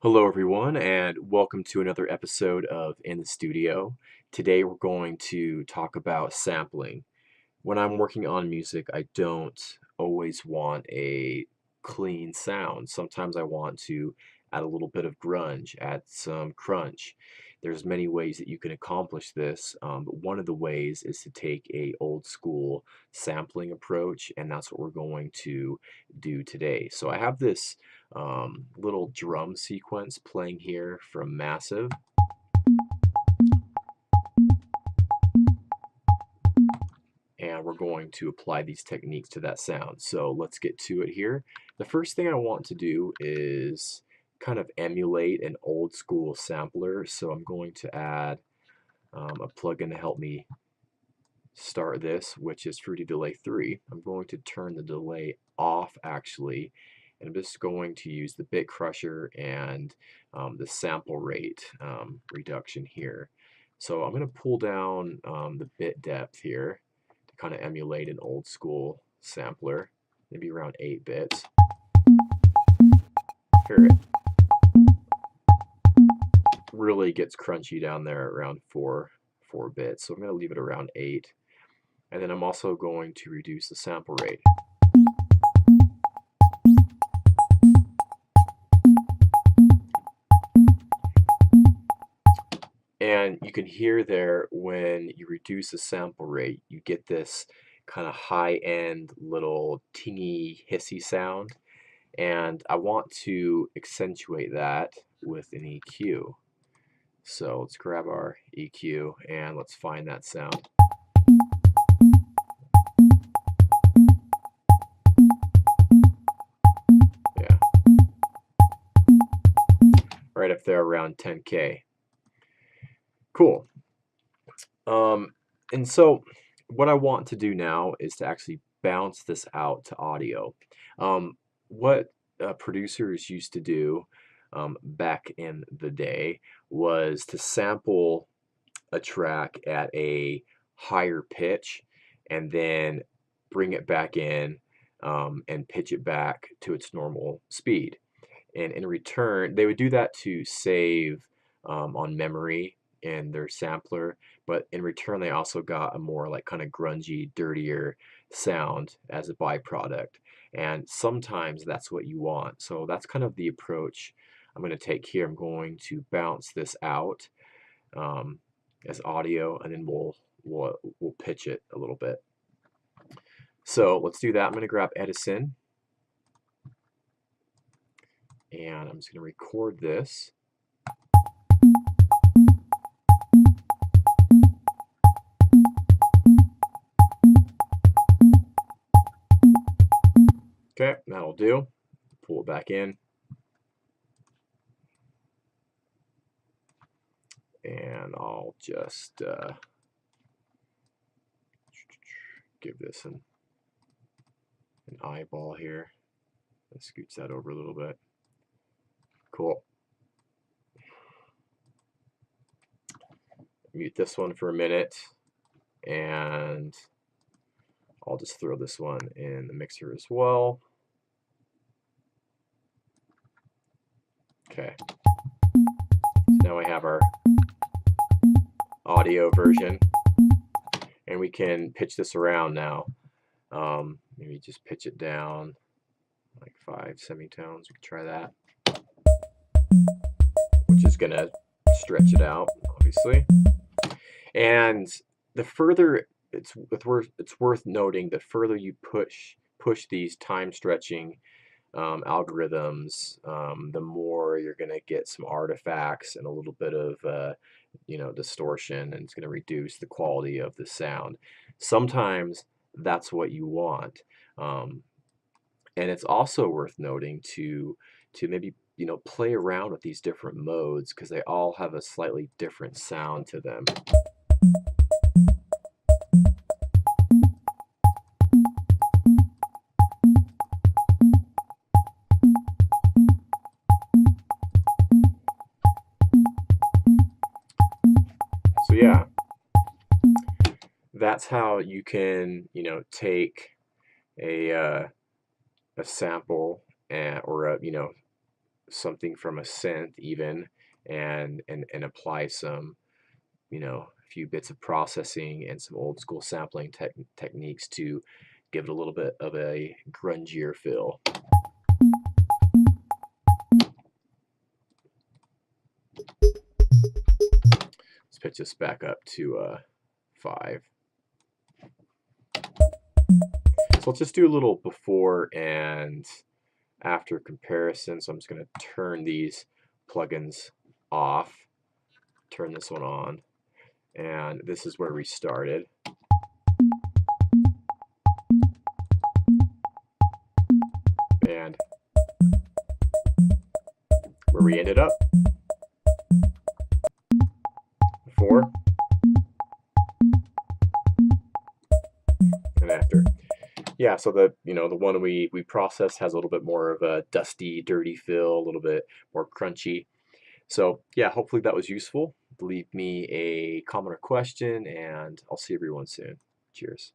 Hello, everyone, and welcome to another episode of In the Studio. Today, we're going to talk about sampling. When I'm working on music, I don't always want a clean sound. Sometimes I want to add a little bit of grunge, add some crunch. There's many ways that you can accomplish this, but one of the ways is to take a old school sampling approach, and that's what we're going to do today. So I have this little drum sequence playing here from Massive. And we're going to apply these techniques to that sound. So let's get to it here. The first thing I want to do is kind of emulate an old school sampler. So I'm going to add a plugin to help me start this, which is Fruity Delay 3. I'm going to turn the delay off actually, and I'm just going to use the bit crusher and the sample rate reduction here. So I'm going to pull down the bit depth here to kind of emulate an old school sampler, maybe around 8 bits. Hear it. Really gets crunchy down there around 4 bits, so I'm going to leave it around 8. And then I'm also going to reduce the sample rate. And you can hear there when you reduce the sample rate, you get this kind of high-end little tingy, hissy sound. And I want to accentuate that with an EQ. So let's grab our EQ and let's find that sound. Yeah. Right up there around 10K. Cool. And so what I want to do now is to actually bounce this out to audio. What producers used to do back in the day was to sample a track at a higher pitch and then bring it back in and pitch it back to its normal speed. And in return, they would do that to save on memory in their sampler, but in return they also got a more like kind of grungy, dirtier sound as a byproduct. And sometimes that's what you want. So that's kind of the approach I'm going to take here. I'm going to bounce this out as audio, and then we'll pitch it a little bit. So let's do that. I'm going to grab Edison, and I'm just going to record this. Okay, that'll do. Pull it back in. And I'll just give this an eyeball here. That scoots that over a little bit. Cool. Mute this one for a minute, and I'll just throw this one in the mixer as well. Okay. So now we have our audio version, and we can pitch this around now. Maybe just pitch it down like 5 semitones. We can try that, which is going to stretch it out, obviously. And the further it's worth noting, the further you push these time stretching algorithms, the more you're going to get some artifacts and a little bit of distortion, and it's going to reduce the quality of the sound. Sometimes that's what you want, and it's also worth noting to maybe play around with these different modes, because they all have a slightly different sound to them. So yeah, that's how you can take a sample or a something from a synth even, and apply some, a few bits of processing and some old school sampling techniques to give it a little bit of a grungier feel. Let's pitch this back up to 5. So let's just do a little before and after comparison. So I'm just going to turn these plugins off, turn this one on, and this is where we started. And where we ended up before and after. Yeah, so the the one we processed has a little bit more of a dusty, dirty feel, a little bit more crunchy. So yeah, hopefully that was useful. Leave me a comment or question, and I'll see everyone soon. Cheers.